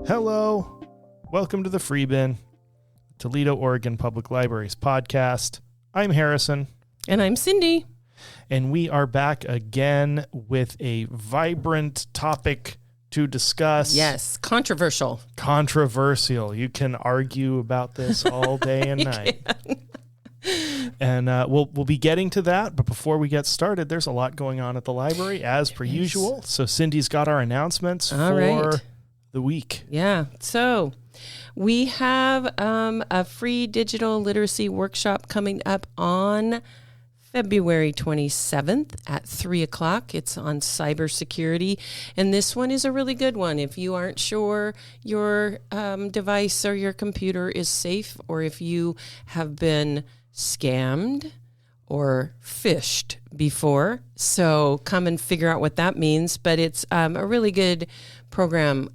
Hello, welcome to the Free Bin, Toledo, Oregon Public Library's podcast. I'm Harrison. And I'm Cindy. And we are back again with a vibrant topic to discuss. Yes, controversial. Controversial. You can argue about this all day and night. And we'll be getting to that, but before we get started, there's a lot going on at the library, as per usual. So Cindy's got our announcements for the week. Yeah, so we have a free digital literacy workshop coming up on February 27th at 3 o'clock. It's on cybersecurity, and this one is a really good one. If you aren't sure your device or your computer is safe, or if you have been scammed or phished before, so come and figure out what that means. But it's a really good program.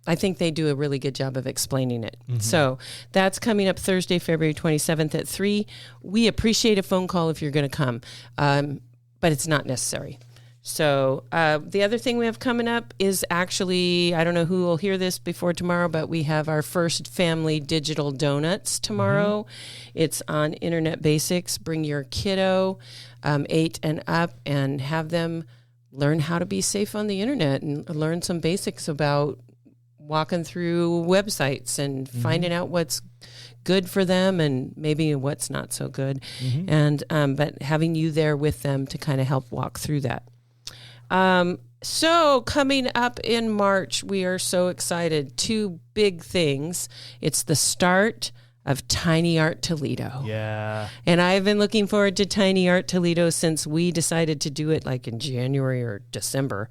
I think they do a really good job of explaining it. Mm-hmm. So that's coming up Thursday, February 27th at 3. We appreciate a phone call if you're going to come, but it's not necessary. So the other thing we have coming up is actually, I don't know who will hear this before tomorrow, but we have our first family digital donuts tomorrow. Mm-hmm. It's on Internet Basics. Bring your kiddo 8 and up and have them learn how to be safe on the internet and learn some basics about walking through websites and finding out what's good for them and maybe what's not so good. Mm-hmm. And but having you there with them to kind of help walk through that. So coming up in March, we are so excited. 2 big things. It's the start of Tiny Art Toledo. Yeah. And I've been looking forward to Tiny Art Toledo since we decided to do it like in January or December.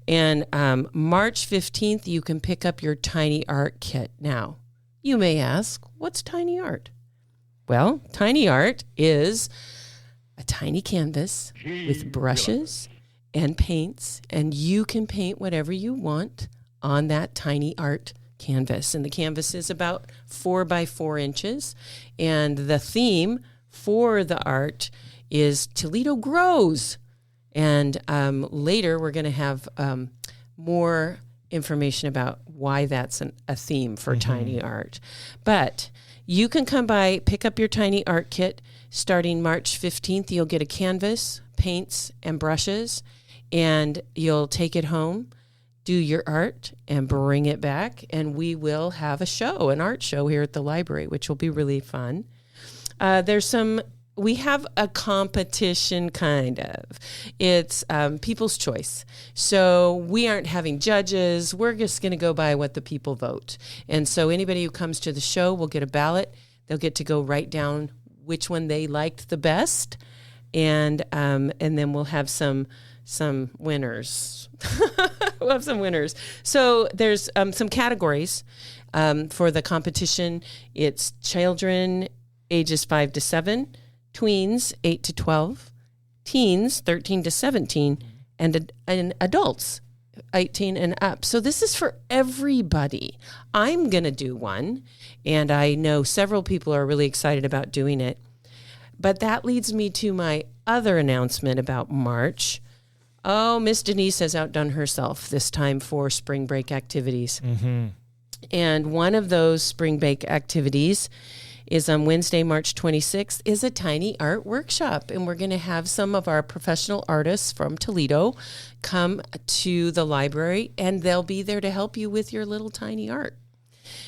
And March 15th, you can pick up your Tiny Art kit. Now, you may ask, what's Tiny Art? Well, Tiny Art is a tiny canvas with brushes and paints, and you can paint whatever you want on that Tiny Art canvas. And the canvas is about 4 by 4 inches. And the theme for the art is Toledo Grows. And later we're going to have more information about why that's a theme for Tiny Art. But you can come by, pick up your Tiny Art kit. Starting March 15th, you'll get a canvas, paints, and brushes, and you'll take it home, do your art, and bring it back. And we will have a show, an art show here at the library, which will be really fun. We have a competition, kind of. It's people's choice. So we aren't having judges. We're just going to go by what the people vote. And so anybody who comes to the show will get a ballot. They'll get to go write down which one they liked the best. And then we'll have some winners. We'll have some winners. So there's some categories for the competition. It's children ages 5 to 7, tweens 8 to 12, teens 13 to 17, and adults 18 and up. So this is for everybody. I'm going to do one, and I know several people are really excited about doing it. But that leads me to my other announcement about March. Oh, Miss Denise has outdone herself this time for spring break activities. Mm-hmm. And one of those spring break activities is on Wednesday, March 26th, is a tiny art workshop. And we're going to have some of our professional artists from Toledo come to the library, and they'll be there to help you with your little tiny art.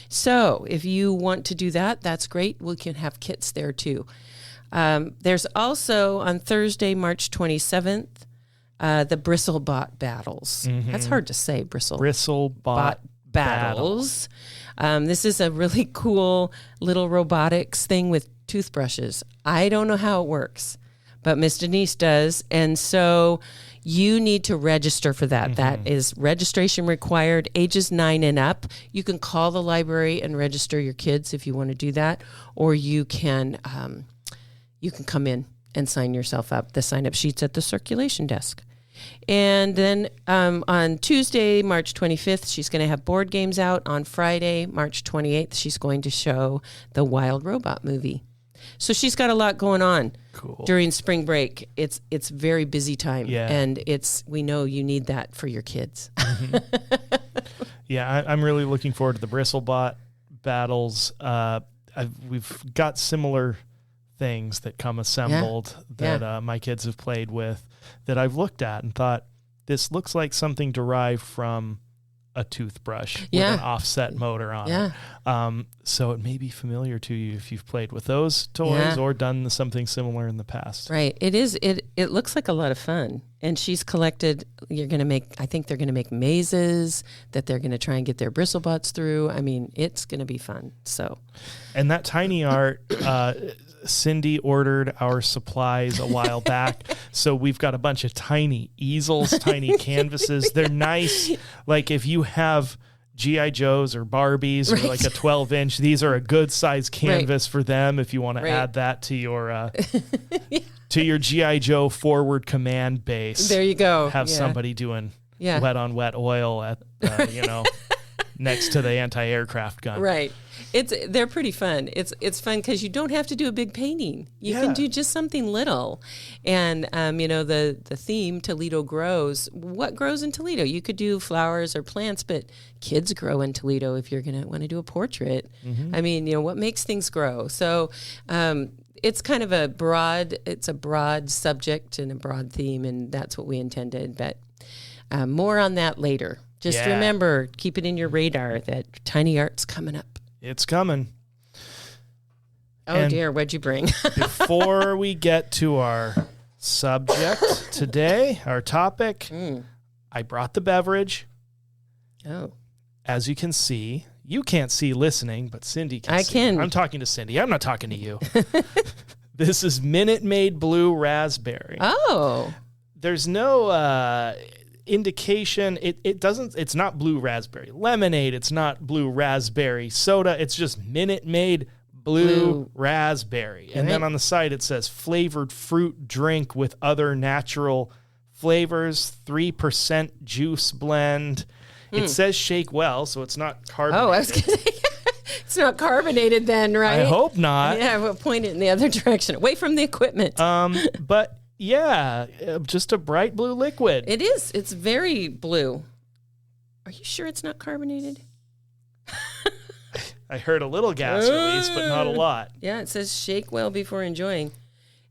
So if you want to do that, that's great. We can have kits there too. There's also on Thursday, March 27th, the Bristlebot battles. Mm-hmm. That's hard to say, Bristlebot battles. This is a really cool little robotics thing with toothbrushes. I don't know how it works, but Miss Denise does. And so you need to register for that. Mm-hmm. That is registration required, ages 9 and up. You can call the library and register your kids if you want to do that, or you can come in and sign yourself up. The sign-up sheet's at the circulation desk. And then on Tuesday, March 25th, she's going to have board games out. On Friday, March 28th, she's going to show the Wild Robot movie. So she's got a lot going on during spring break. It's very busy time, and we know you need that for your kids. Mm-hmm. Yeah, I'm really looking forward to the Bristlebot battles. We've got similar things that come assembled that my kids have played with that I've looked at and thought, this looks like something derived from a toothbrush with an offset motor on it. So it may be familiar to you if you've played with those toys or done something similar in the past. Right. It looks like a lot of fun. And she's collected, I think they're going to make mazes that they're going to try and get their Bristlebots through. I mean, it's going to be fun. So, and that tiny art, Cindy ordered our supplies a while back. So we've got a bunch of tiny easels, tiny canvases. They're nice. Like if you have G.I. Joes or Barbies or like a 12-inch, these are a good size canvas for them if you want to add that to your to your G.I. Joe forward command base. There you go. Have somebody doing wet on wet oil at next to the anti-aircraft gun. Right. They're pretty fun. It's fun because you don't have to do a big painting. You can do just something little. And, the theme, Toledo grows. What grows in Toledo? You could do flowers or plants, but kids grow in Toledo if you're going to want to do a portrait. Mm-hmm. I mean, what makes things grow? So it's kind of a broad subject and a broad theme, and that's what we intended. But more on that later. Just remember, keep it in your radar that tiny art's coming up. It's coming. Oh, dear. What'd you bring? Before we get to our subject today, our topic, I brought the beverage. Oh. As you can see, you can't see listening, but Cindy can see. Can. I'm talking to Cindy. I'm not talking to you. This is Minute Maid Blue Raspberry. Oh. There's no indication. It's not blue raspberry lemonade. It's not blue raspberry soda. It's just Minute Maid blue raspberry. And then on the side it says flavored fruit drink with other natural flavors, 3% juice blend. It says shake well, so it's not carbonated. Oh, I was going to say, it's not carbonated then, right? I hope not. Yeah, we'll point it in the other direction, away from the equipment. But yeah, just a bright blue liquid. It is. It's very blue. Are you sure it's not carbonated? I heard a little gas release, but not a lot. Yeah, it says shake well before enjoying.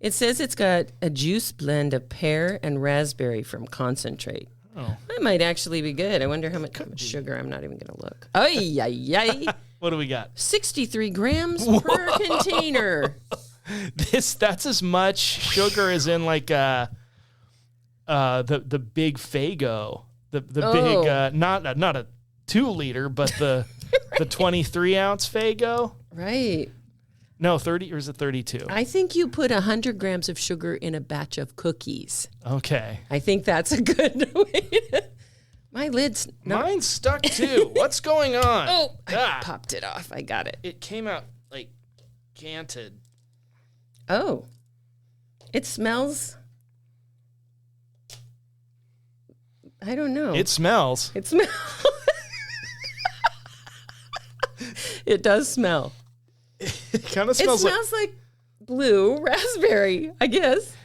It says it's got a juice blend of pear and raspberry from concentrate. Oh. That might actually be good. I wonder how much sugar. I'm not even going to look. Ay, ay, ay. What do we got? 63 grams per container. That's as much sugar as in like the big Faygo, the big not a 2 liter, but the 23 ounce Faygo. Right. No, 30 or is it 32? I think you put 100 grams of sugar in a batch of cookies. Okay. I think that's a good way. My lid's mine's stuck too. What's going on? Oh, I popped it off. I got it. It came out like canted. Oh, it smells. I don't know. It smells. It smells. It does smell. It kind of smells. It smells like blue raspberry, I guess.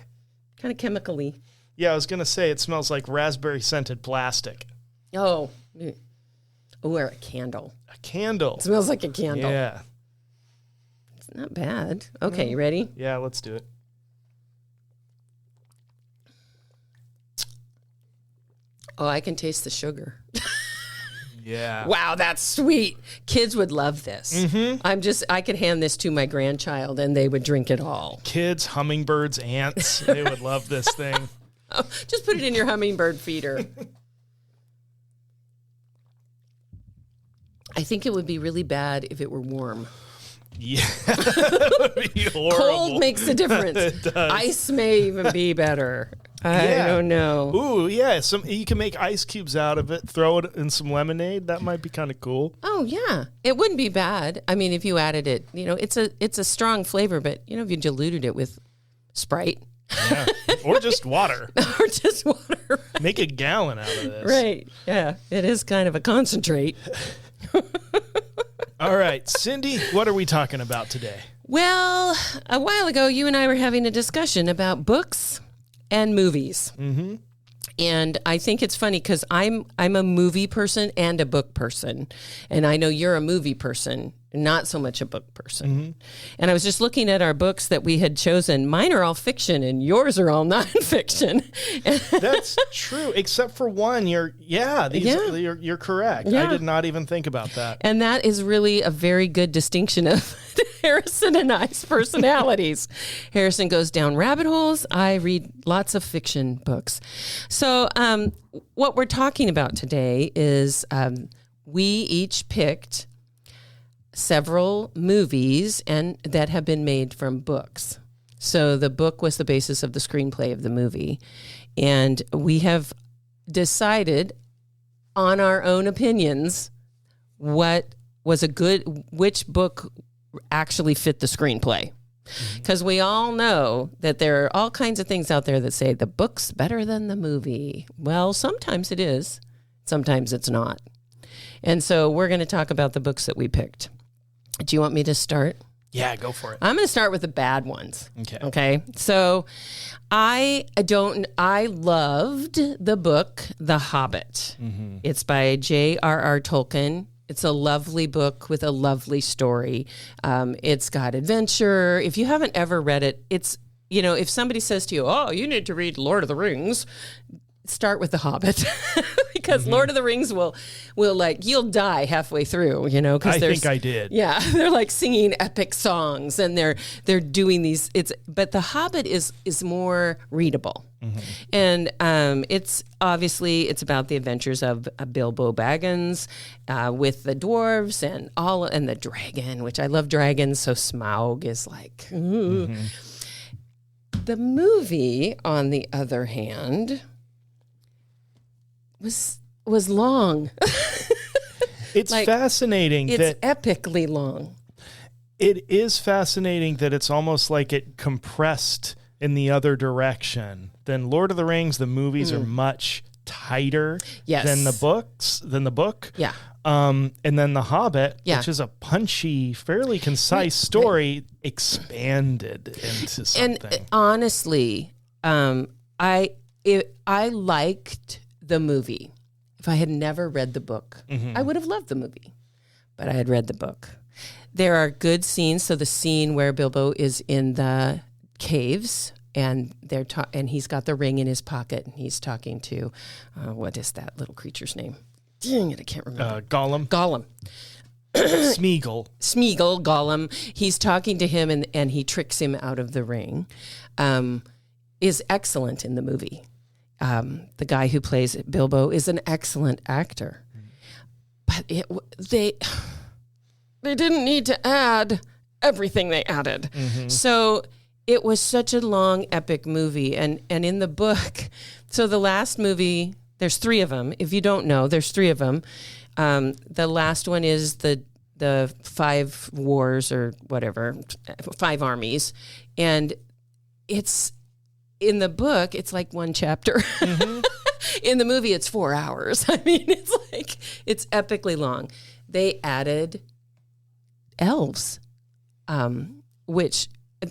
Kind of chemically. Yeah, I was gonna say it smells like raspberry scented plastic. Oh, or a candle. A candle. It smells like a candle. Yeah. It's not bad. Okay, you ready? Yeah, let's do it. Oh, I can taste the sugar. Yeah. Wow, that's sweet. Kids would love this. Mm-hmm. I could hand this to my grandchild and they would drink it all. Kids, hummingbirds, ants, they would love this thing. Oh, just put it in your hummingbird feeder. I think it would be really bad if it were warm. Yeah, that would be horrible. Cold makes a difference. It does. Ice may even be better. I don't know. Ooh, yeah. You can make ice cubes out of it, throw it in some lemonade. That might be kind of cool. Oh, yeah. It wouldn't be bad. I mean, if you added it, it's a strong flavor, but, if you diluted it with Sprite. Yeah. Or just water. Or just water. Right. Make a gallon out of this. Right. Yeah. It is kind of a concentrate. All right, Cindy, what are we talking about today? Well, a while ago, you and I were having a discussion about books and movies. Mm-hmm. And I think it's funny because I'm a movie person and a book person. And I know you're a movie person, not so much a book person. Mm-hmm. And I was just looking at our books that we had chosen. Mine are all fiction and yours are all nonfiction. That's true, except for one. You're correct. Yeah. I did not even think about that. And that is really a very good distinction of Harrison and I's personalities. Harrison goes down rabbit holes. I read lots of fiction books. So what we're talking about today is we each picked several movies and that have been made from books. So the book was the basis of the screenplay of the movie. And we have decided on our own opinions which book actually fit the screenplay. Because we all know that there are all kinds of things out there that say the book's better than the movie. Well, sometimes it is. Sometimes it's not. And so we're going to talk about the books that we picked. Do you want me to start? Yeah, go for it. I'm going to start with the bad ones. Okay. So I loved the book, The Hobbit. Mm-hmm. It's by J.R.R. Tolkien. It's a lovely book with a lovely story. It's got adventure. If you haven't ever read it, it's, if somebody says to you, oh, you need to read Lord of the Rings, start with The Hobbit. Because mm-hmm. Lord of the Rings will you'll die halfway through, I think I did. Yeah, they're like singing epic songs and they're doing these. But The Hobbit is more readable, mm-hmm. and it's about the adventures of Bilbo Baggins with the dwarves and the dragon, which I love dragons. So Smaug is like. Ooh. Mm-hmm. The movie, on the other hand, was long. It's fascinating. It's epically long. It is fascinating that it's almost like it compressed in the other direction. Than Lord of the Rings, the movies are much tighter than the book. Yeah. And then The Hobbit, which is a punchy, fairly concise story, expanded into something. And honestly, I liked the movie. If I had never read the book, mm-hmm. I would have loved the movie, but I had read the book. There are good scenes. So the scene where Bilbo is in the caves and and he's got the ring in his pocket and he's talking to, what is that little creature's name? Dang it, I can't remember. Gollum. Smeagol, Gollum. He's talking to him and he tricks him out of the ring. Is excellent in the movie. The guy who plays Bilbo is an excellent actor, but they didn't need to add everything they added. Mm-hmm. So it was such a long, epic movie. And in the book, so the last movie, there's three of them. If you don't know, there's three of them. The last one is the 5 wars or whatever, 5 armies, and it's. In the book, it's like one chapter. Mm-hmm. In the movie, it's 4 hours. I mean, it's epically long. They added elves, which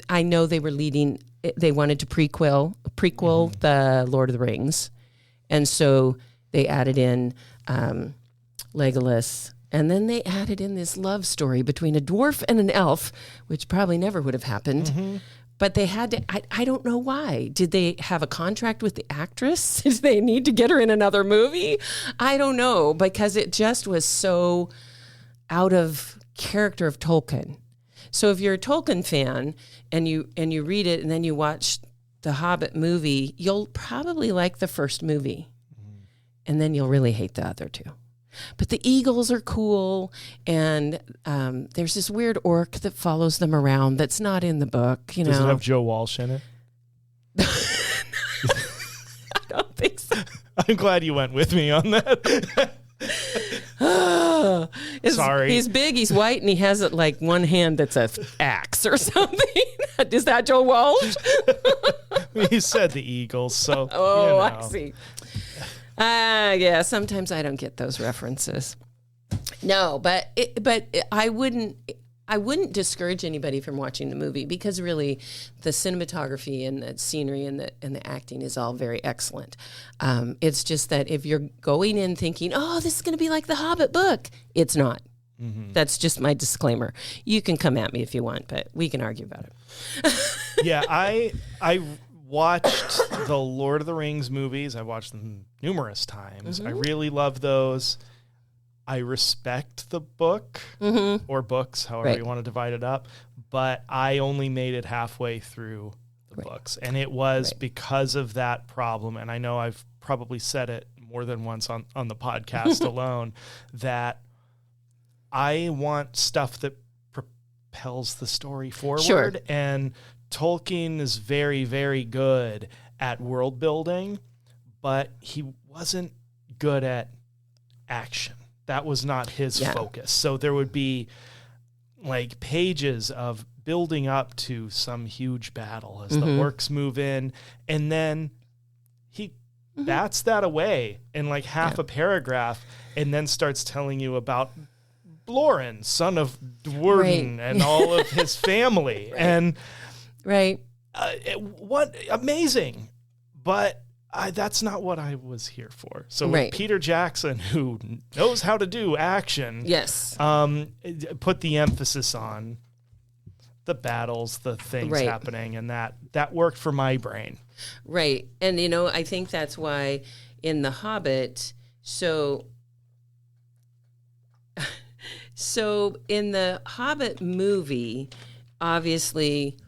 I know they wanted to prequel mm-hmm. the Lord of the Rings. And so they added in Legolas. And then they added in this love story between a dwarf and an elf, which probably never would have happened. Mm-hmm. But they had to, I don't know why. Did they have a contract with the actress? Did they need to get her in another movie? I don't know, because it just was so out of character of Tolkien. So if you're a Tolkien fan and you read it and then you watch the Hobbit movie, you'll probably like the first movie. And then you'll really hate the other two. But the eagles are cool, and there's this weird orc that follows them around that's not in the book. Does it have Joe Walsh in it? I don't think so. I'm glad you went with me on that. Sorry. He's big, he's white, and he has like one hand that's an axe or something. Is that Joe Walsh? He said the eagles, so. Oh, I see. Yeah, sometimes I don't get those references. No, but I wouldn't. I wouldn't discourage anybody from watching the movie because really the cinematography and the scenery and the acting is all very excellent. It's just that if you're going in thinking, oh, this is going to be like the Hobbit book, it's not. Mm-hmm. That's just my disclaimer. You can come at me if you want, but we can argue about it. Yeah, I watched the Lord of the Rings movies. I watched them numerous times. I really love those. I respect the book or books, however you want to divide it up, but I only made it halfway through the books. And it was because of that problem, and I know I've probably said it more than once on the podcast alone, that I want stuff that propels the story forward. Sure. And Tolkien is very, very good at world building, but he wasn't good at action. That was not his focus. So there would be like pages of building up to some huge battle as the orcs move in, and then he bats that away in like half a paragraph and then starts telling you about Blorin, son of Dwarden, and all of his family. And what amazing. But that's not what I was here for. So Peter Jackson, who knows how to do action, put the emphasis on the battles, the things happening, and that worked for my brain. Right. And, I think that's why in The Hobbit, so in the Hobbit movie, obviously,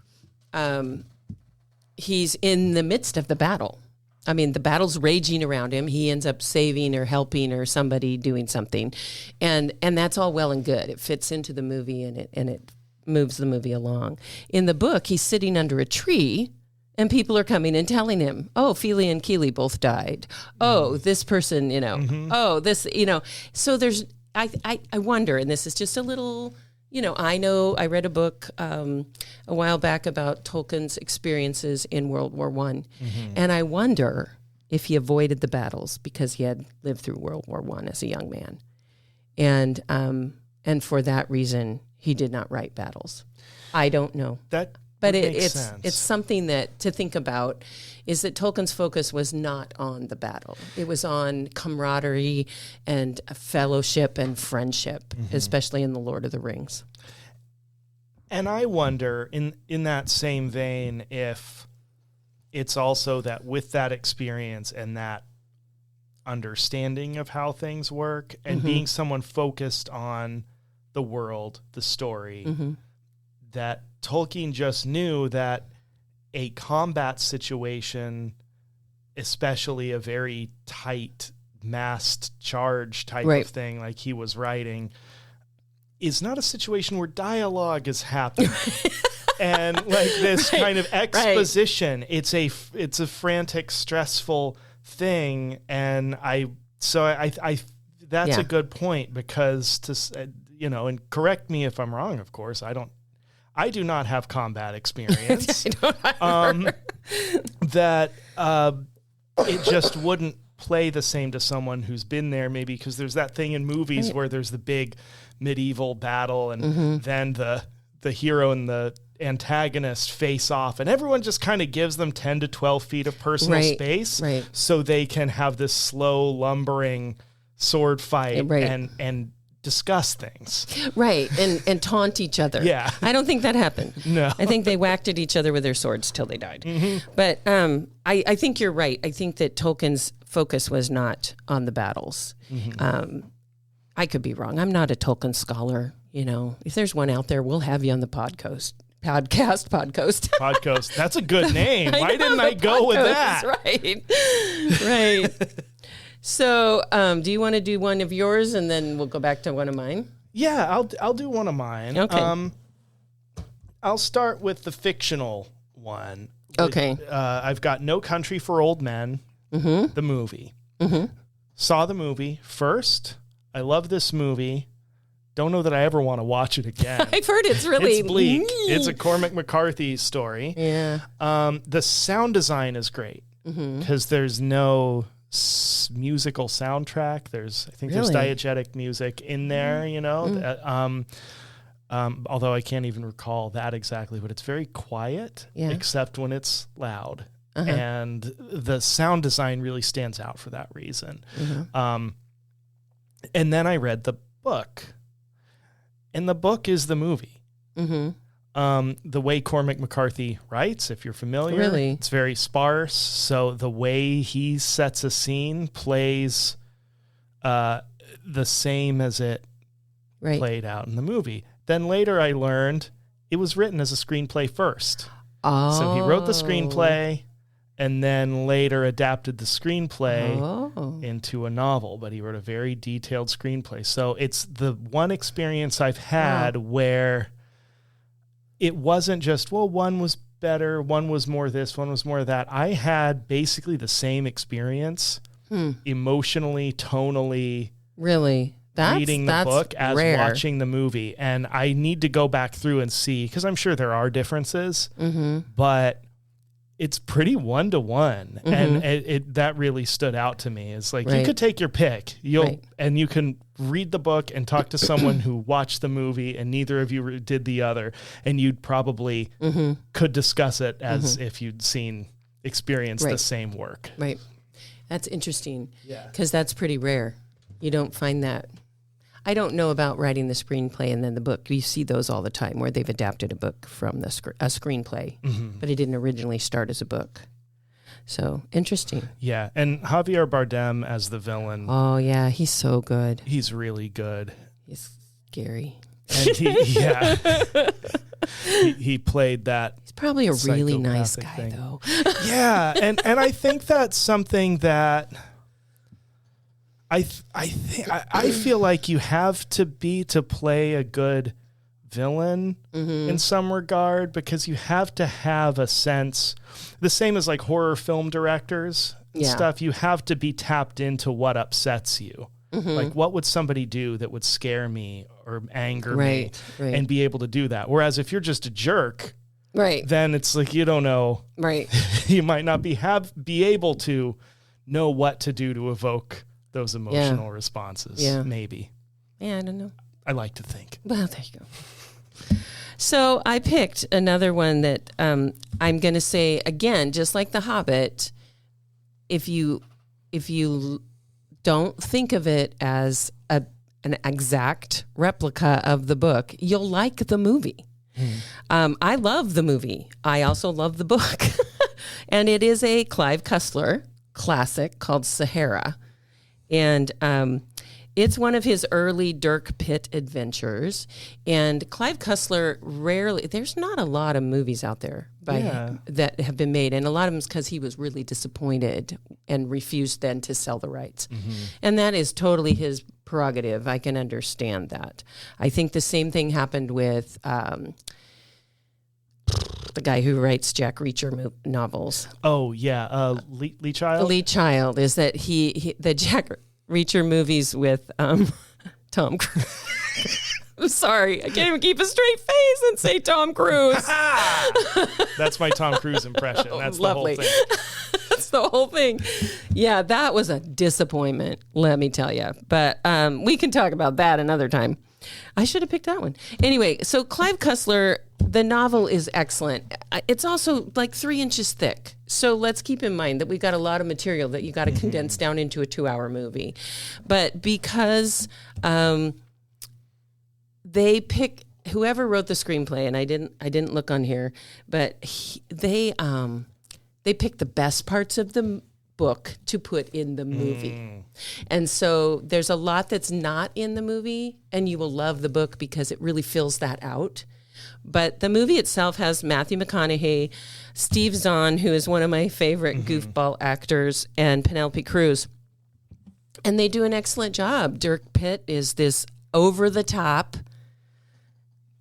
he's in the midst of the battle. I mean, the battle's raging around him. He ends up saving or helping or somebody doing something. And that's all well and good. It fits into the movie and it moves the movie along. In the book, he's sitting under a tree and people are coming and telling him, oh, Fili and Kili both died. Oh, this person, oh, this, So there's, I wonder, and this is just a little... I read a book a while back about Tolkien's experiences in World War I, and I wonder if he avoided the battles because he had lived through World War I as a young man, and for that reason he did not write battles. I don't know but it's something that to think about is that Tolkien's focus was not on the battle. It was on camaraderie and fellowship and friendship, especially in The Lord of the Rings. And I wonder, in that same vein, if it's also that with that experience and that understanding of how things work and being someone focused on the world, the story, that Tolkien just knew that a combat situation, especially a very tight massed charge type of thing like he was writing, is not a situation where dialogue is happening. And like this kind of exposition, it's a frantic, stressful thing. And I that's a good point because and correct me if I'm wrong, of course, I do not have combat experience. That it just wouldn't play the same to someone who's been there, maybe because there's that thing in movies where there's the big medieval battle and then the hero and the antagonist face off and everyone just kind of gives them 10 to 12 feet of personal space so they can have this slow lumbering sword fight and discuss things. And taunt each other. Yeah. I don't think that happened. No. I think they whacked at each other with their swords till they died. But I think you're right. I think that Tolkien's focus was not on the battles. I could be wrong. I'm not a Tolkien scholar. If there's one out there, we'll have you on the podcast. Podcast. That's a good name. Why didn't I go with that? Right. So, do you want to do one of yours and then we'll go back to one of mine? Yeah, I'll do one of mine. Okay. I'll start with the fictional one. Okay. I've got No Country for Old Men, the movie. Saw the movie first. I love this movie. Don't know that I ever want to watch it again. I've heard it's really bleak. It's a Cormac McCarthy story. Yeah. The sound design is great because there's no musical soundtrack. I think there's diegetic music in there, although I can't even recall that exactly, but it's very quiet, except when it's loud. And the sound design really stands out for that reason. And then I read the book, and the book is the movie. The way Cormac McCarthy writes, if you're familiar, it's very sparse. So the way he sets a scene plays the same as it played out in the movie. Then later I learned it was written as a screenplay first. So he wrote the screenplay and then later adapted the screenplay into a novel, but he wrote a very detailed screenplay. So it's the one experience I've had where it wasn't just, well, one was better, one was more this, one was more that. I had basically the same experience emotionally, tonally. Really? Reading the book as watching the movie. And I need to go back through and see, because I'm sure there are differences, but it's pretty one-to-one. And that really stood out to me. It's like, you could take your pick. And you can read the book and talk to someone who watched the movie and neither of you did the other. And you'd probably could discuss it as if you'd experienced the same work. Right. That's interesting. Yeah. Because that's pretty rare. You don't find that. I don't know about writing the screenplay and then the book. You see those all the time where they've adapted a book from a screenplay, but it didn't originally start as a book. So interesting. Yeah, and Javier Bardem as the villain. Oh yeah, he's so good. He's really good. He's scary. And he played that. He's probably a really nice guy, though. Yeah, and I think that's something that. I feel like you have to play a good villain in some regard, because you have to have a sense, the same as like horror film directors and stuff, you have to be tapped into what upsets you. Like, what would somebody do that would scare me or anger me and be able to do that? Whereas if you're just a jerk, then it's like, you don't know. You might not be able to know what to do to evoke those emotional responses. Maybe. Yeah, I don't know. I like to think. Well, there you go. So I picked another one that I'm going to say, again, just like The Hobbit, if you don't think of it as an exact replica of the book, you'll like the movie. I love the movie. I also love the book. And it is a Clive Cussler classic called Sahara. And it's one of his early Dirk Pitt adventures. And Clive Cussler there's not a lot of movies out there by him that have been made. And a lot of them is because he was really disappointed and refused then to sell the rights. And that is totally his prerogative. I can understand that. I think the same thing happened with the guy who writes Jack Reacher novels. Oh, yeah. Lee Child? Lee Child is that the Jack Reacher movies with Tom Cruise. I'm sorry. I can't even keep a straight face and say Tom Cruise. That's my Tom Cruise impression. That's lovely. The whole thing. That's the whole thing. Yeah, that was a disappointment, let me tell you. But we can talk about that another time. I should have picked that one. Anyway, so Clive Cussler, the novel is excellent. It's also like 3 inches thick. So let's keep in mind that we've got a lot of material that you got to condense down into a 2-hour movie. But because they pick whoever wrote the screenplay, and I didn't look on here, but they picked the best parts of the book to put in the movie. And so there's a lot that's not in the movie, and you will love the book because it really fills that out. But the movie itself has Matthew McConaughey, Steve Zahn, who is one of my favorite goofball actors, and Penelope Cruz. And they do an excellent job. Dirk Pitt is this over-the-top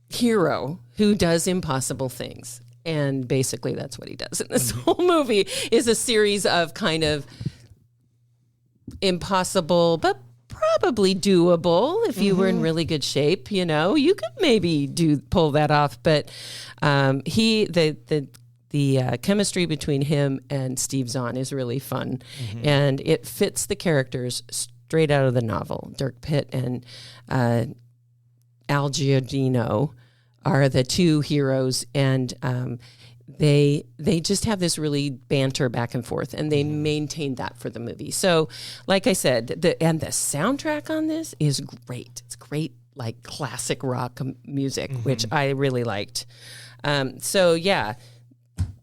hero who does impossible things. And basically that's what he does in this whole movie, is a series of kind of impossible, but probably doable if you were in really good shape. You know, you could maybe pull that off. But the chemistry between him and Steve Zahn is really fun, and it fits the characters straight out of the novel. Dirk Pitt and Al Giordino are the two heroes, and they just have this really banter back and forth, and they maintain that for the movie. So, like I said, the soundtrack on this is great. It's great, like classic rock music, which I really liked. So yeah,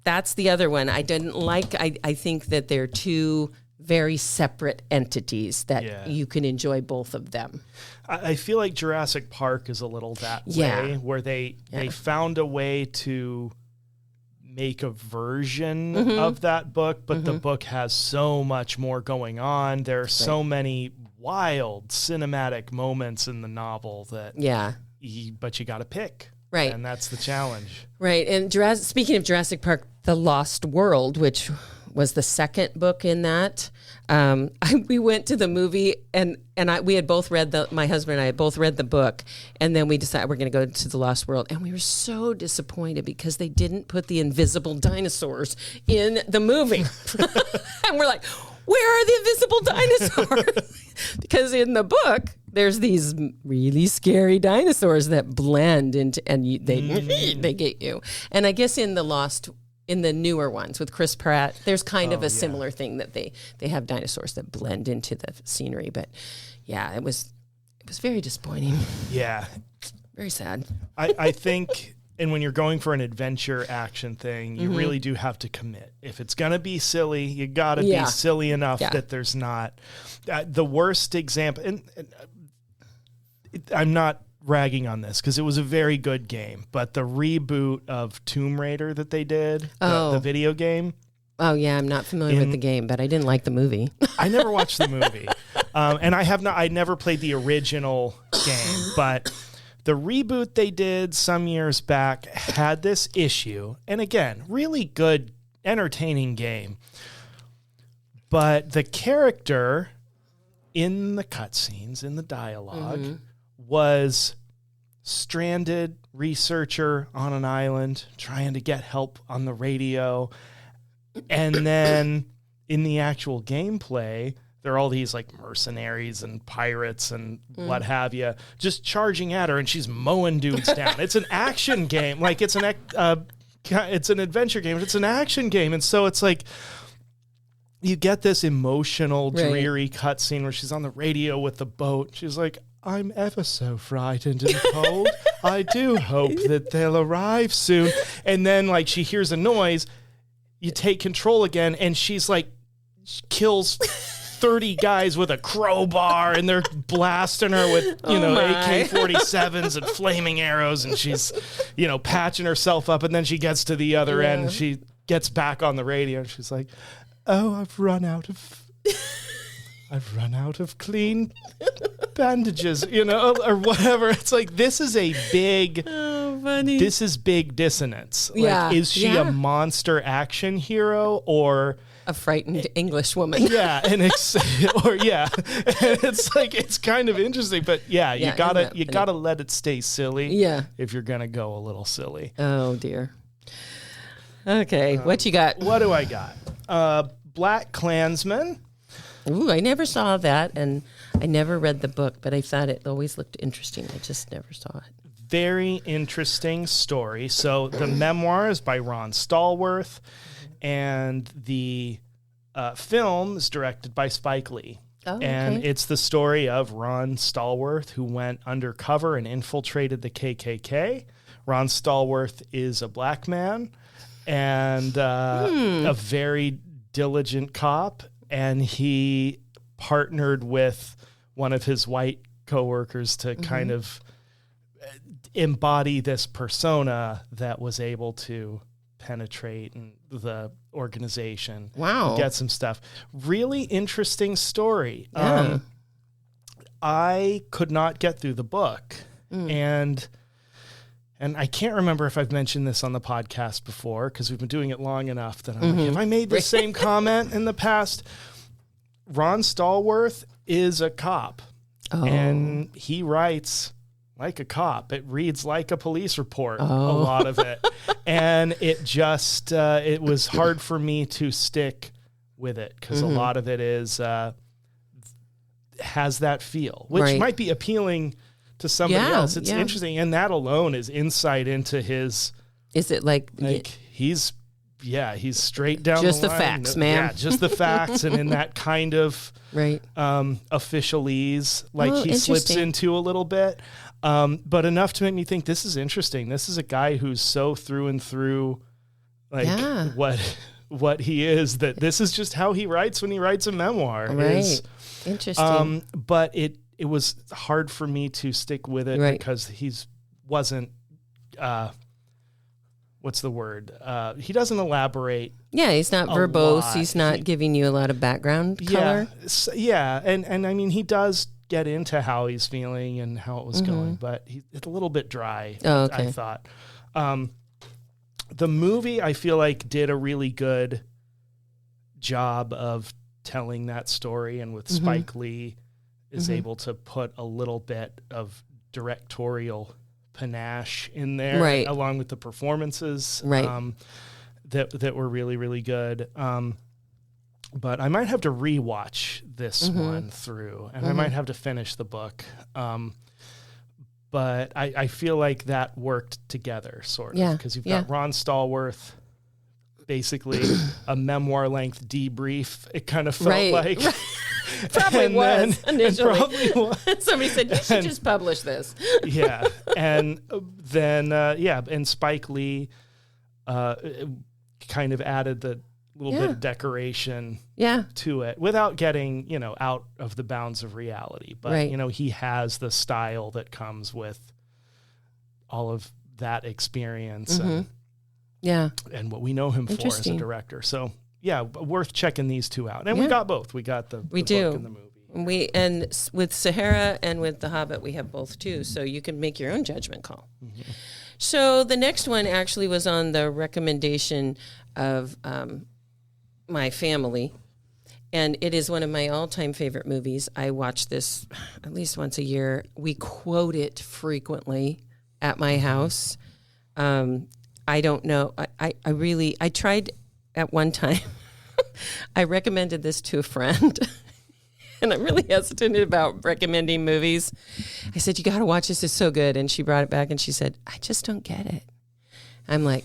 that's the other one I didn't like. I think that they're two very separate entities that you can enjoy both of them. I feel like Jurassic Park is a little that way, where they found a way to make a version of that book, but the book has so much more going on. There are so many wild cinematic moments in the novel that but you got to pick. Right. And that's the challenge. Right. And speaking of Jurassic Park, The Lost World, which was the second book in that, we went to the movie and we had both read my husband and I had both read the book, and then we decided we're going to go to The Lost World, and we were so disappointed because they didn't put the invisible dinosaurs in the movie. And we're like, where are the invisible dinosaurs? Because in the book, there's these really scary dinosaurs that blend into, and they get you. And I guess in the newer ones with Chris Pratt, there's kind of a similar thing that they have dinosaurs that blend into the scenery. But yeah, it was very disappointing. Yeah. Very sad. I think, and when you're going for an adventure action thing, you really do have to commit. If it's going to be silly, you got to be silly enough that there's not. The worst example, and I'm not ragging on this because it was a very good game, but the reboot of Tomb Raider that they did, the video game. Oh yeah, I'm not familiar with the game, but I didn't like the movie. I never watched the movie, and I never played the original game, but the reboot they did some years back had this issue, and again, really good, entertaining game, but the character in the cutscenes, in the dialogue, was stranded researcher on an island trying to get help on the radio. And then in the actual gameplay, there are all these like mercenaries and pirates and what have you just charging at her, and she's mowing dudes down. It's an action game. Like it's an adventure game, but it's an action game. And so it's like, you get this emotional, dreary cutscene where she's on the radio with the boat. She's like, I'm ever so frightened and cold. I do hope that they'll arrive soon. And then, like, she hears a noise. You take control again, and she's like, kills 30 guys with a crowbar, and they're blasting her with, AK-47s and flaming arrows, and she's, patching herself up. And then she gets to the other end, and she gets back on the radio, and she's like, oh, I've run out of clean bandages, or whatever. It's like, this is a big, this is big dissonance. Yeah. Like, is she a monster action hero or a frightened English woman? Yeah. And it's like, it's kind of interesting, but you gotta let it stay silly. Yeah. If you're going to go a little silly. Oh dear. Okay. What you got? What do I got? Black Klansman. Ooh, I never saw that, and I never read the book, but I thought it always looked interesting. I just never saw it. Very interesting story. So the memoir is by Ron Stallworth, and the film is directed by Spike Lee. Oh, and it's the story of Ron Stallworth, who went undercover and infiltrated the KKK. Ron Stallworth is a black man and a very diligent cop. And he partnered with one of his white coworkers to kind of embody this persona that was able to penetrate the organization. Wow. And get some stuff. Really interesting story. Yeah. I could not get through the book. And I can't remember if I've mentioned this on the podcast before, because we've been doing it long enough that I'm like, have I made the same comment in the past? Ron Stallworth is a cop, and he writes like a cop. It reads like a police report, a lot of it. And it just, it was hard for me to stick with it, because a lot of it is, has that feel, which might be appealing to somebody Yeah, else. It's interesting, and that alone is insight into his. Is it like he's straight down just the line. Facts, man. Yeah, just the facts, and in that kind of right officialese, like he slips into a little bit, but enough to make me think this is interesting. This is a guy who's so through and through, like what he is, that this is just how he writes when he writes a memoir. Right. Interesting. But it was hard for me to stick with it because wasn't. What's the word? He doesn't elaborate. Yeah, he's not verbose. He's not giving you a lot of background color. Yeah, and I mean, he does get into how he's feeling and how it was going, but it's a little bit dry, I thought. The movie, I feel like, did a really good job of telling that story, and with Spike Lee is able to put a little bit of directorial panache in there, along with the performances that were really, really good. But I might have to rewatch this one through, and I might have to finish the book. But I feel like that worked together, sort of, because you've got Ron Stallworth, basically a memoir-length debrief. It kind of felt like. Probably was initially. Probably was. Somebody said, you should just publish this. Yeah. And then, and Spike Lee kind of added the little bit of decoration to it without getting, out of the bounds of reality. But, he has the style that comes with all of that experience and what we know him for as a director. So, yeah, worth checking these two out. And we got both. We got the book and the movie. And with Sahara and with The Hobbit, we have both too. So you can make your own judgment call. So the next one actually was on the recommendation of my family. And it is one of my all-time favorite movies. I watch this at least once a year. We quote it frequently at my house. I don't know. I tried at one time. I recommended this to a friend. And I'm really hesitant about recommending movies. I said, you got to watch this. It's so good. And she brought it back and she said, I just don't get it. I'm like,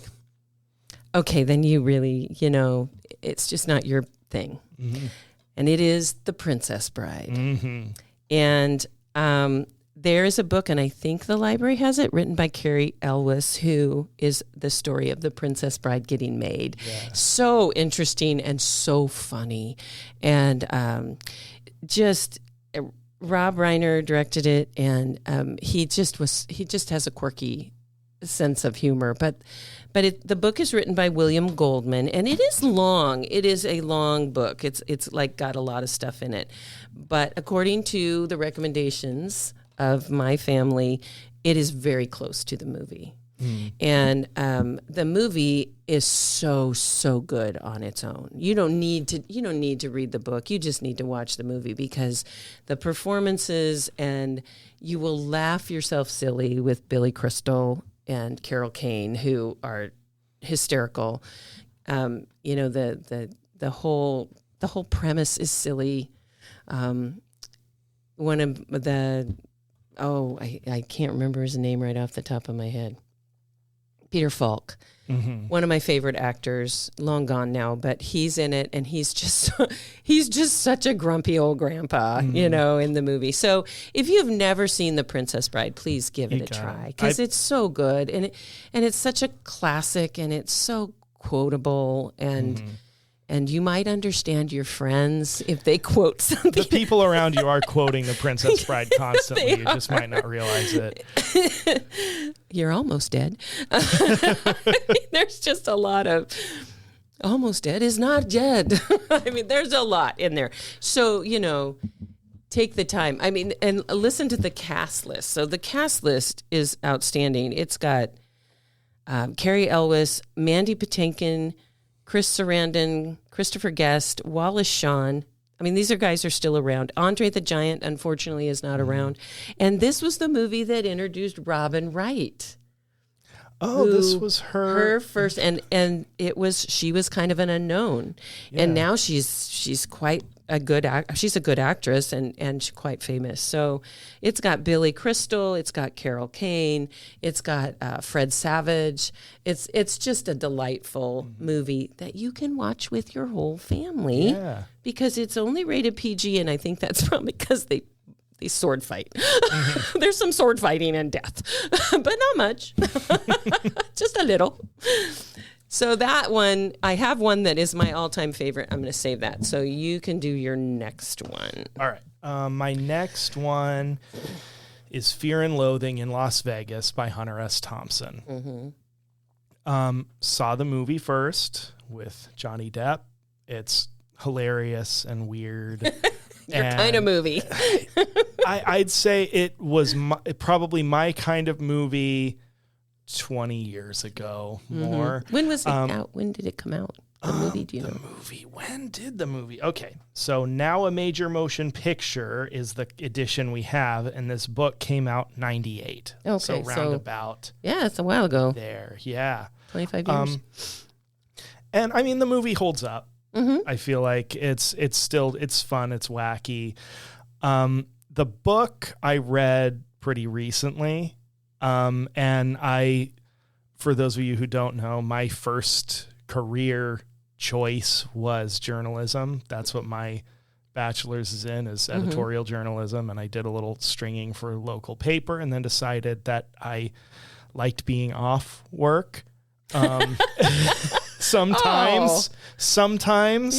okay, then you really, it's just not your thing. And it is The Princess Bride. And there is a book, and I think the library has it, written by Carrie Elwes, who is the story of The Princess Bride getting made. So interesting and so funny. And Rob Reiner directed it, and he just has a quirky sense of humor. But the book is written by William Goldman, and it is long. It is a long book. It's like got a lot of stuff in it. But according to the recommendations of my family, it is very close to the movie. And the movie is so good on its own. You don't need to read the book. You just need to watch the movie, because the performances, and you will laugh yourself silly with Billy Crystal and Carol Kane, who are hysterical. The whole premise is silly. One of the I can't remember his name right off the top of my head. Peter Falk, one of my favorite actors, long gone now, but he's in it, and he's just such a grumpy old grandpa, in the movie. So if you've never seen The Princess Bride, please give it a try, because it's so good, and it's such a classic, and it's so quotable, and you might understand your friends if they quote something. The people around you are quoting The Princess Bride constantly. You just might not realize it. You're almost dead. There's just a lot of almost dead is not dead. I mean, there's a lot in there. So, take the time. I mean, and listen to the cast list. So the cast list is outstanding. It's got Carrie Elwes, Mandy Patinkin, Chris Sarandon, Christopher Guest, Wallace Shawn. I mean, these guys are still around. Andre the Giant, unfortunately, is not around. And this was the movie that introduced Robin Wright. Oh, this was her first, and she was kind of an unknown, and now she's quite she's a good actress and she's quite famous. So it's got Billy Crystal, it's got Carol Kane, it's got Fred Savage. It's just a delightful movie that you can watch with your whole family because it's only rated PG, and I think that's probably because they sword fight. There's some sword fighting and death, but not much, just a little. So that one, I have one that is my all-time favorite. I'm going to save that. So you can do your next one. All right. My next one is Fear and Loathing in Las Vegas by Hunter S. Thompson. Saw the movie first with Johnny Depp. It's hilarious and weird. Your kind of movie. I'd say it was probably my kind of movie 20 years ago, more. When was it out? When did it come out? The movie, do you know? When did the movie? Okay, so Now a Major Motion Picture is the edition we have, and this book came out 98. Okay, so roundabout. Yeah, it's a while ago. There, yeah. 25 years. And I mean, the movie holds up. I feel like it's fun, it's wacky. The book I read pretty recently. And for those of you who don't know, my first career choice was journalism. That's what my bachelor's is in, is editorial journalism. And I did a little stringing for a local paper and then decided that I liked being off work. Sometimes.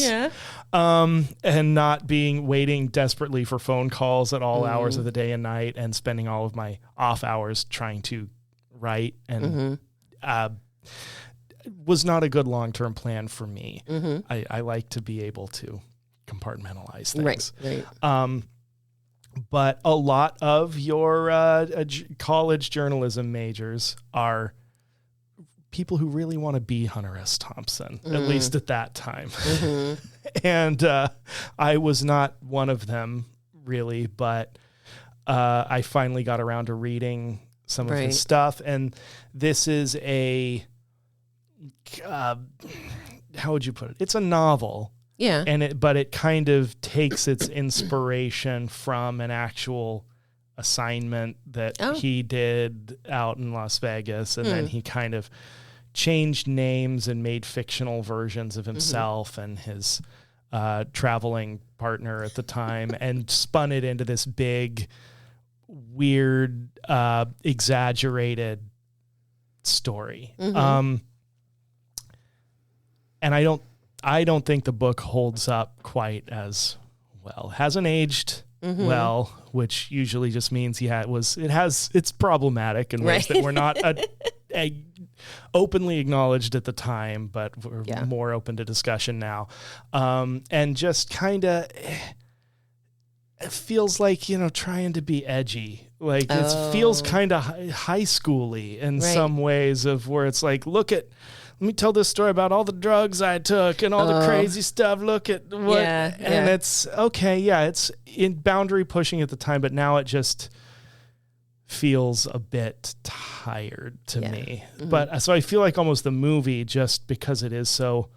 Yeah. And not waiting desperately for phone calls at all hours of the day and night, and spending all of my off hours trying to write, and was not a good long-term plan for me. I like to be able to compartmentalize things. Right. But a lot of your college journalism majors are people who really want to be Hunter S. Thompson, at least at that time. And I was not one of them, really, but I finally got around to reading some of his stuff. And this is how would you put it? It's a novel. Yeah. But it kind of takes its inspiration from an actual assignment that he did out in Las Vegas, and then he kind of changed names and made fictional versions of himself and his traveling partner at the time, and spun it into this big, weird, exaggerated story. And I don't think the book holds up quite as well. Hasn't aged well, which usually just means it's problematic in ways that were not openly acknowledged at the time, but we're more open to discussion now. And just kind of it feels like, trying to be edgy. Like it feels kind of high schooly in some ways, of where it's like, let me tell this story about all the drugs I took and all the crazy stuff. Look at what, and it's okay. Yeah. It's in boundary pushing at the time, but now it just feels a bit tired to me. But so I feel like almost the movie, just because it is so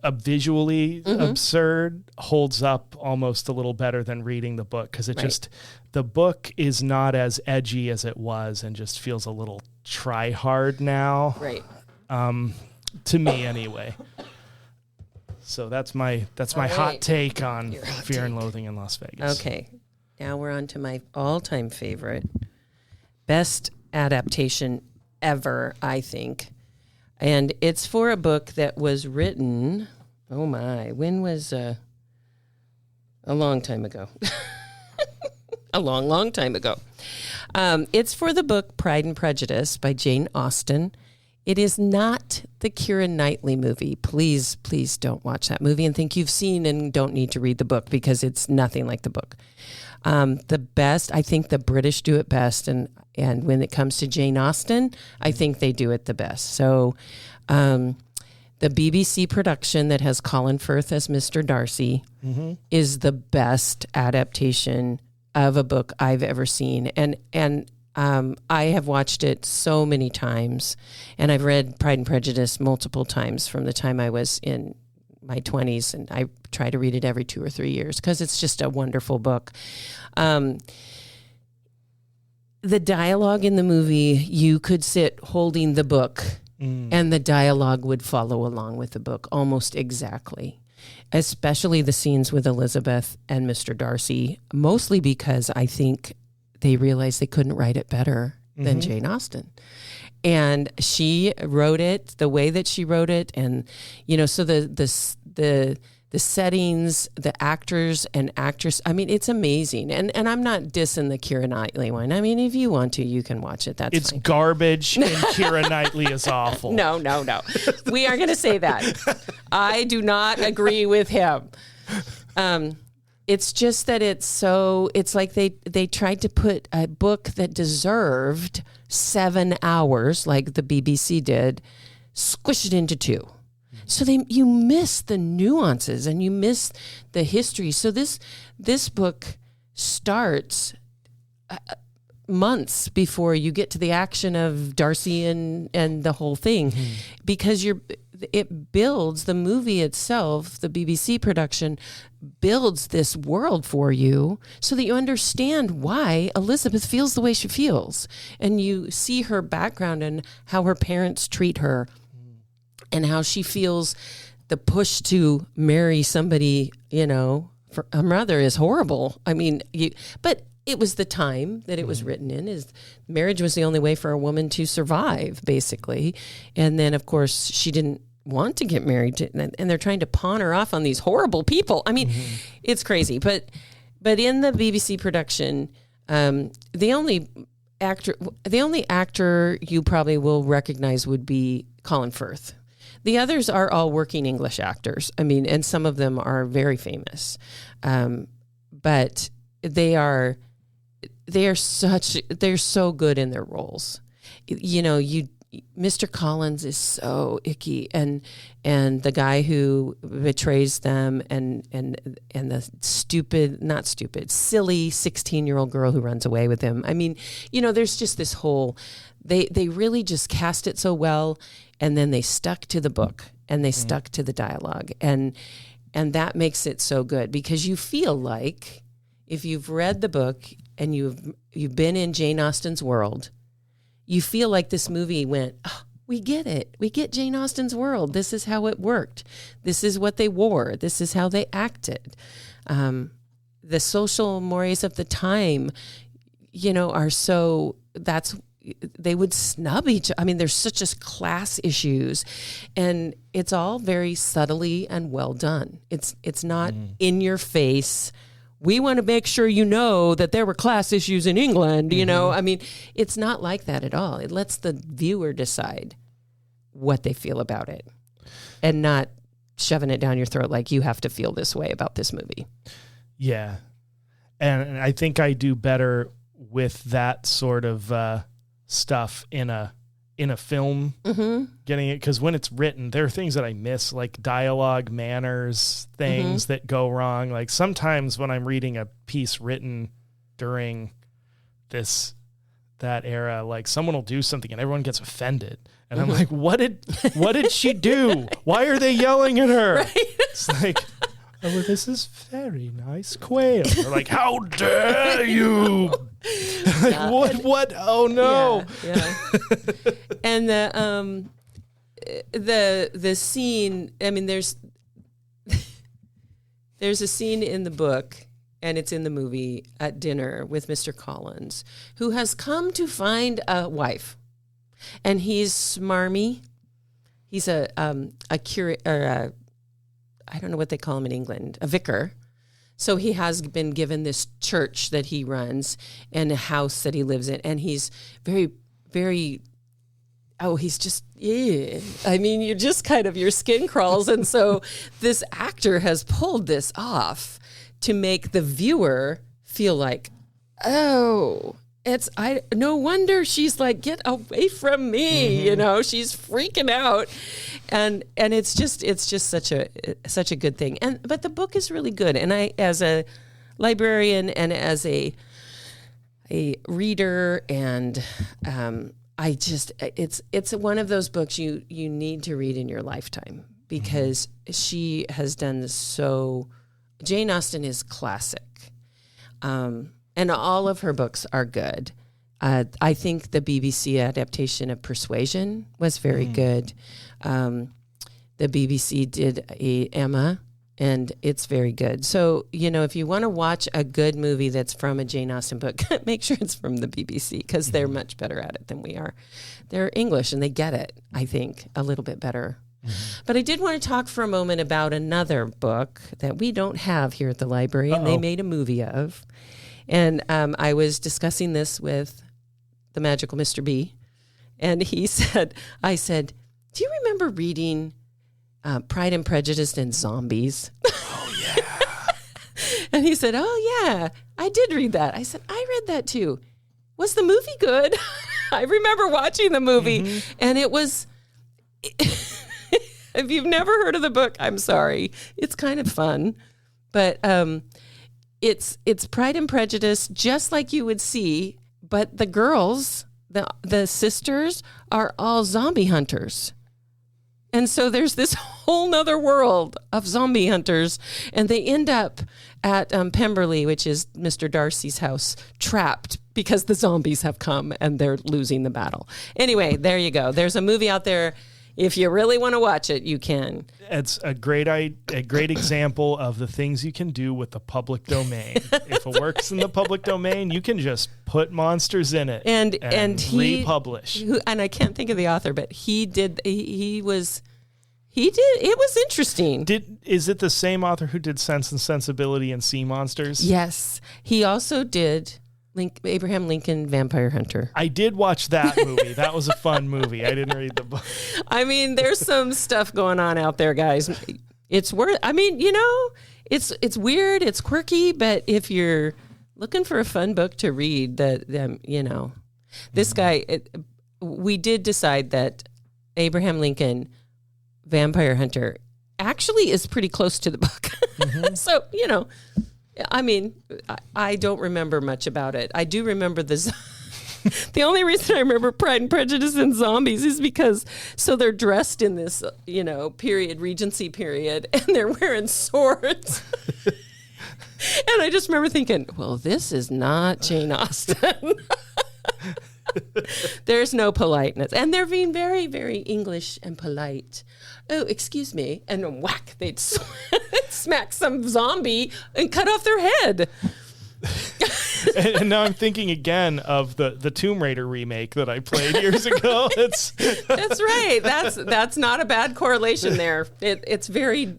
visually absurd, holds up almost a little better than reading the book, because the book is not as edgy as it was, and just feels a little try hard now. Right. To me anyway. So that's my hot take on Fear and Loathing in Las Vegas. Okay. Now we're on to my all-time favorite, best adaptation ever, I think. And it's for a book that was written, when was a long time ago. A long, long time ago. It's for the book Pride and Prejudice by Jane Austen. It is not the Keira Knightley movie. Please, please don't watch that movie and think you've seen and don't need to read the book, because it's nothing like the book. The best, I think the British do it best, and when it comes to Jane Austen, I think they do it the best. So the BBC production that has Colin Firth as Mr. Darcy is the best adaptation of a book I've ever seen. And I have watched it so many times, and I've read Pride and Prejudice multiple times from the time I was in my 20s, and I try to read it every 2 or 3 years because it's just a wonderful book. The dialogue in the movie, you could sit holding the book and the dialogue would follow along with the book almost exactly, especially the scenes with Elizabeth and Mr. Darcy, mostly because I think they realized they couldn't write it better than Jane Austen. And she wrote it the way that she wrote it. And, so the settings, the actors and actress, I mean, it's amazing. And I'm not dissing the Keira Knightley one. I mean, if you want to, you can watch it. It's fine. Garbage, and Keira Knightley is awful. No. We are going to say that. I do not agree with him. It's just that it's like they tried to put a book that deserved 7 hours, like the BBC did, squish it into 2. So you miss the nuances and you miss the history. So this book starts months before you get to the action of Darcy and the whole thing, because it builds the movie itself. The BBC production builds this world for you so that you understand why Elizabeth feels the way she feels, and you see her background and how her parents treat her. And how she feels the push to marry somebody, for her mother is horrible. I mean, but it was the time that it was written in. Is marriage was the only way for a woman to survive, basically. And then, of course, she didn't want to get married, and they're trying to pawn her off on these horrible people. I mean, it's crazy. But in the BBC production, the only actor you probably will recognize would be Colin Firth. The others are all working English actors. I mean, and some of them are very famous, but they're so good in their roles. Mr. Collins is so icky, and the guy who betrays them, and the silly 16-year-old girl who runs away with him. I mean, there's just this whole. They really just cast it so well. And then they stuck to the book and they stuck to the dialogue. And that makes it so good, because you feel like if you've read the book and you've been in Jane Austen's world, you feel like this movie went, oh, we get it. We get Jane Austen's world. This is how it worked. This is what they wore. This is how they acted. The social mores of the time, are so, they would snub each. I mean, there's such as class issues, and it's all very subtly and well done. It's not in your face. We want to make sure that there were class issues in England. I mean, it's not like that at all. It lets the viewer decide what they feel about it, and not shoving it down your throat like you have to feel this way about this movie. Yeah, and I think I do better with that sort of stuff in a film, getting it, because when it's written, there are things that I miss, like dialogue, manners, things that go wrong. Like sometimes when I'm reading a piece written during that era, like someone will do something and everyone gets offended, and I'm like, what did she do? Why are they yelling at her? Right? It's like, oh, well, this is very nice quail. They're like, how dare you? Like, what? Oh no. Yeah. And the scene, I mean, there's a scene in the book, and it's in the movie, at dinner with Mr. Collins, who has come to find a wife, and he's smarmy. He's a curate, or I don't know what they call him in England, a vicar. So he has been given this church that he runs and a house that he lives in. And he's very, very, he's just, I mean, you're just kind of, your skin crawls. And so this actor has pulled this off to make the viewer feel like, no wonder she's like, get away from me. She's freaking out. And it's just such a good thing. But the book is really good. And I, as a librarian and as a reader, and it's one of those books you need to read in your lifetime, because she has done this so. Jane Austen is classic, and all of her books are good. I think the BBC adaptation of Persuasion was very good. The BBC did a Emma, and it's very good. So, if you want to watch a good movie that's from a Jane Austen book, make sure it's from the BBC, because they're much better at it than we are. They're English, and they get it, I think, a little bit better. But I did want to talk for a moment about another book that we don't have here at the library, and they made a movie of. And I was discussing this with the magical Mr. B, and I said, do you remember reading Pride and Prejudice and Zombies? Oh, yeah. And he said, oh, yeah, I did read that. I said, I read that too. Was the movie good? I remember watching the movie, and it was... If you've never heard of the book, I'm sorry. It's kind of fun. But it's Pride and Prejudice, just like you would see, but the girls, the sisters, are all zombie hunters. And so there's this whole nother world of zombie hunters, and they end up at Pemberley, which is Mr. Darcy's house, trapped because the zombies have come and they're losing the battle. Anyway, there you go. There's a movie out there. If you really want to watch it, you can. It's a great example of the things you can do with the public domain. If it works in the public domain, you can just put monsters in it and he republish. And I can't think of the author, but it was interesting. Is it the same author who did Sense and Sensibility and Sea Monsters? Yes. He also did Abraham Lincoln Vampire Hunter. I did watch that movie. That was a fun movie. I didn't read the book. I mean, there's some stuff going on out there, guys. It's weird, it's quirky, but if you're looking for a fun book to read, this guy, we did decide that Abraham Lincoln Vampire Hunter actually is pretty close to the book. So, I mean, I don't remember much about it. I do remember the only reason I remember Pride and Prejudice and Zombies is because they're dressed in this, Regency period, and they're wearing swords. And I just remember thinking, well, this is not Jane Austen. There's no politeness. And they're being very, very English and polite. Oh, excuse me. And whack, they'd smack some zombie and cut off their head. And now I'm thinking again of the Tomb Raider remake that I played years ago. That's right. That's not a bad correlation there. It's very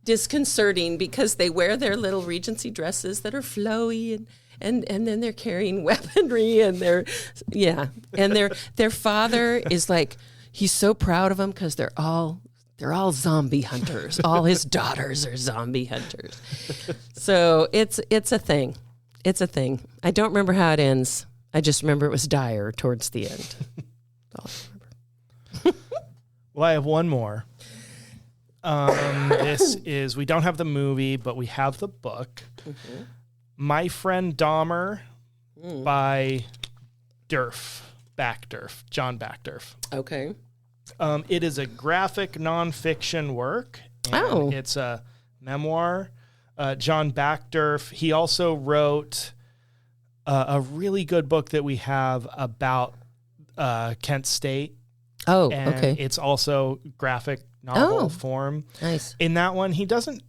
disconcerting because they wear their little Regency dresses that are flowy and then they're carrying weaponry and their father is like, he's so proud of them because they're all zombie hunters. All his daughters are zombie hunters. So it's a thing. It's a thing. I don't remember how it ends. I just remember it was dire towards the end. That's all I remember. Well, I have one more. This is, we don't have the movie, but we have the book. Mm-hmm. My Friend Dahmer by Backderf, John Backderf. Okay. It is a graphic nonfiction work. And it's a memoir. John Backderf, he also wrote a really good book that we have about Kent State. Oh, and okay. It's also graphic novel form. Nice. In that one, he doesn't.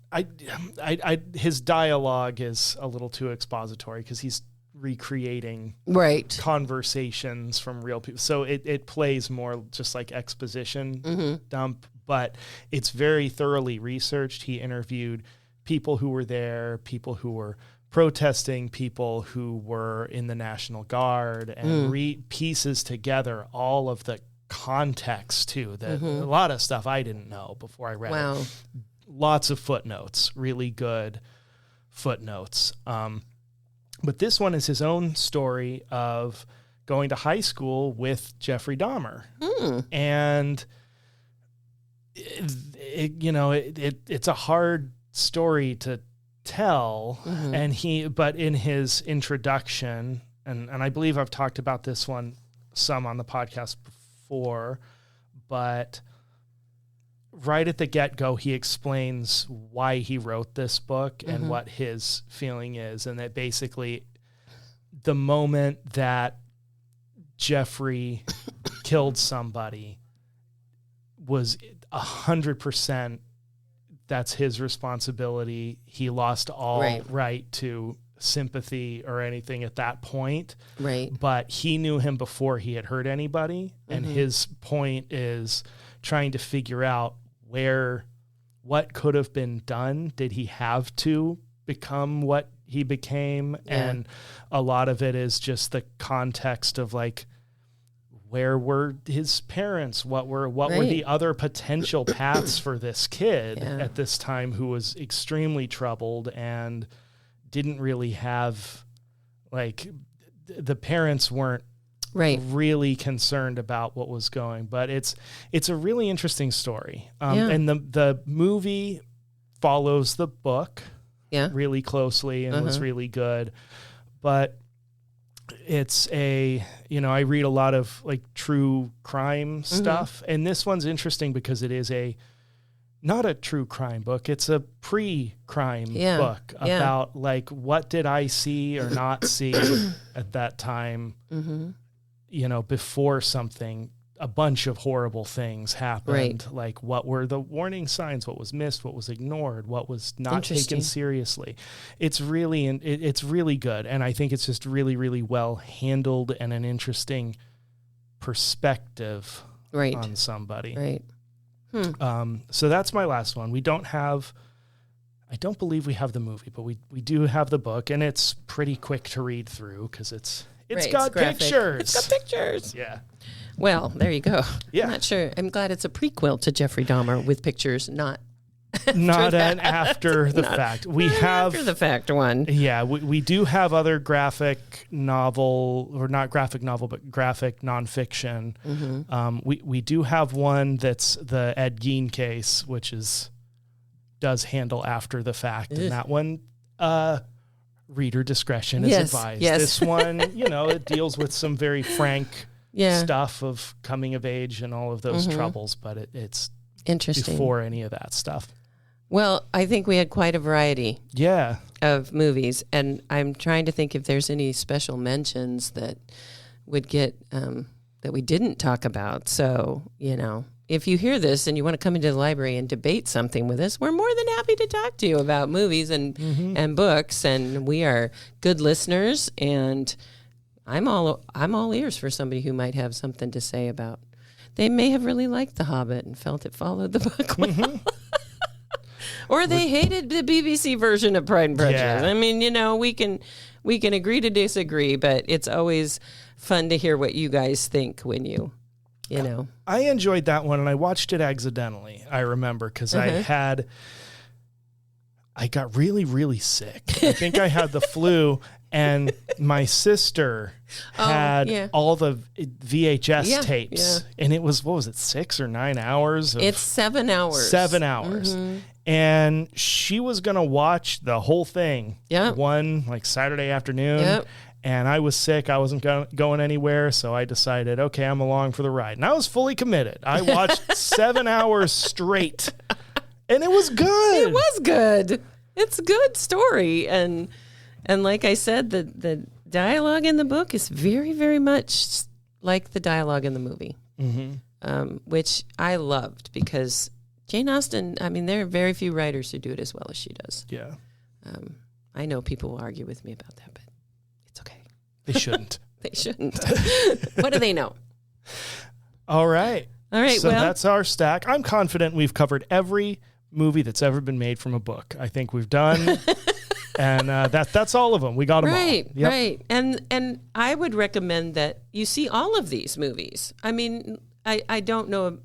His dialogue is a little too expository because he's recreating conversations from real people. So it plays more just like exposition dump, but it's very thoroughly researched. He interviewed people who were there, people who were protesting, people who were in the National Guard, and pieces together all of the context too. A lot of stuff I didn't know before I read it. Lots of footnotes, really good footnotes. But this one is his own story of going to high school with Jeffrey Dahmer. And it's a hard story to tell. But in his introduction, and I believe I've talked about this one some on the podcast before, but right at the get-go, he explains why he wrote this book and what his feeling is. And that basically the moment that Jeffrey killed somebody was 100%, that's his responsibility. He lost all right to sympathy or anything at that point. Right. But he knew him before he had hurt anybody. And his point is trying to figure out what could have been done. Did he have to become what he became? Yeah. And a lot of it is just the context of like, where were his parents? What were the other potential paths for this kid at this time, who was extremely troubled and didn't really have, like, the parents weren't really concerned about what was going. But it's a really interesting story. And the movie follows the book really closely and was really good. But it's I read a lot of like true crime stuff, and this one's interesting because it is not a true crime book. It's a pre-crime book about like, what did I see or not see at that time, before a bunch of horrible things happened. Like, what were the warning signs? What was missed? What was ignored? What was not taken seriously? It's really good. And I think it's just really, really well handled and an interesting perspective on somebody. Right. So that's my last one. I don't believe we have the movie, but we do have the book, and it's pretty quick to read through because it's got pictures. It's got pictures. Yeah. Well, there you go. Yeah. I'm not sure. I'm glad it's a prequel to Jeffrey Dahmer with pictures, not an after the fact. We have after the fact one. Yeah, we do have other graphic novel, or not graphic novel, but graphic nonfiction. We do have one that's the Ed Gein case, which does handle after the fact, and that one, reader discretion is advised. Yes. This one, it deals with some very frank stuff of coming of age and all of those troubles, but it's interesting before any of that stuff. Well, I think we had quite a variety of movies, and I'm trying to think if there's any special mentions that would get that we didn't talk about. So, if you hear this and you want to come into the library and debate something with us, we're more than happy to talk to you about movies and books, and we are good listeners, and I'm all ears for somebody who might have something to say about. They may have really liked The Hobbit and felt it followed the book well. Or they hated the BBC version of Pride and Prejudice. Yeah. I mean, we can agree to disagree, but it's always fun to hear what you guys think when you know. I enjoyed that one, and I watched it accidentally, I remember, because I got really, really sick. I think I had the flu, and my sister had all the VHS tapes, and it was, 6 or 9 hours? It's 7 hours. 7 hours. And she was going to watch the whole thing one Saturday afternoon. And I was sick. I wasn't going anywhere. So I decided, okay, I'm along for the ride. And I was fully committed. I watched 7 hours straight. And it was good. It was good. It's a good story. And like I said, the dialogue in the book is very, very much like the dialogue in the movie, which I loved because Jane Austen, I mean, there are very few writers who do it as well as she does. Yeah. I know people will argue with me about that, but it's okay. They shouldn't. They shouldn't. What do they know? All right. So well, that's our stack. I'm confident we've covered every movie that's ever been made from a book. I think we've done. And that's all of them. We got them all. Right. And I would recommend that you see all of these movies. I mean, I don't know.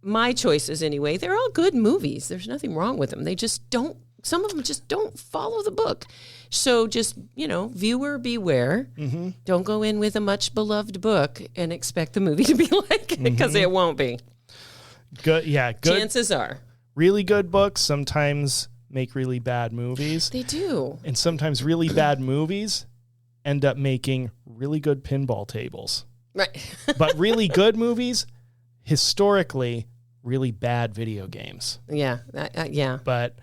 My choices anyway, they're all good movies. There's nothing wrong with them. They just don't, some of them just don't follow the book. So just, viewer beware. Don't go in with a much beloved book and expect the movie to be like it, because it won't be. Good. Yeah. Good. Chances are. Really good books sometimes make really bad movies. They do. And sometimes really bad movies end up making really good pinball tables. Right. But really good movies historically really bad video games. Yeah. Yeah. But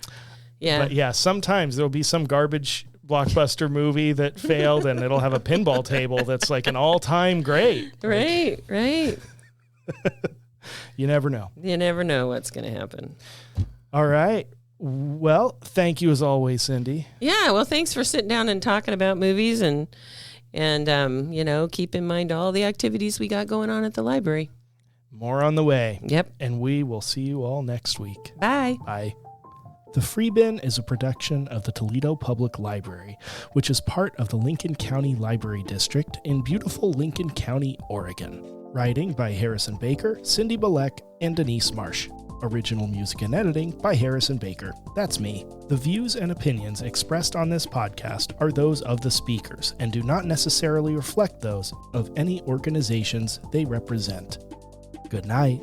yeah, sometimes there'll be some garbage blockbuster movie that failed, and it'll have a pinball table that's like an all-time great. Right. You never know. You never know what's going to happen. All right. Well, thank you as always, Cindy. Yeah. Well, thanks for sitting down and talking about movies and keep in mind all the activities we got going on at the library. More on the way. Yep. And we will see you all next week. Bye. Bye. The Free Bin is a production of the Toledo Public Library, which is part of the Lincoln County Library District in beautiful Lincoln County, Oregon. Writing by Harrison Baker, Cindy Balek, and Denise Marsh. Original music and editing by Harrison Baker. That's me. The views and opinions expressed on this podcast are those of the speakers and do not necessarily reflect those of any organizations they represent. Good night.